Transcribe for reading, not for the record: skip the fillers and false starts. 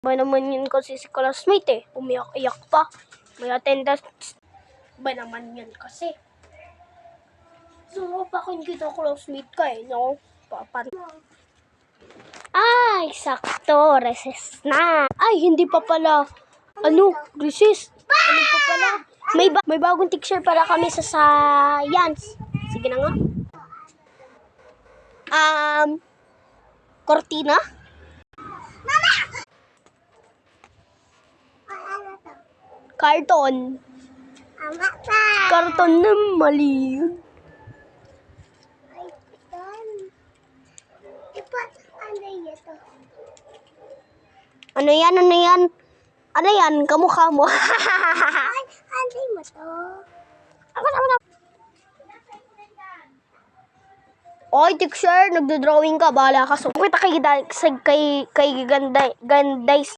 Ba naman yun kasi si classmate eh. Umiyak-iyak pa. May attendance. Ba naman yun kasi. So, bakit kita classmate ka eh, no? Ay, sakto. Recess na. Ay, hindi pa pala. Ano? Recess? Ano pa pala? May bagong teacher para kami sa science. Sige na nga. Cortina? Carton. Carton na mali yun. Ano yan? Ano yan? Ano yan? Kamukha mo. Anday mo to. Oy, teacher, nagdo-drawing ka. Bahala ka. So, kita kay Ganday.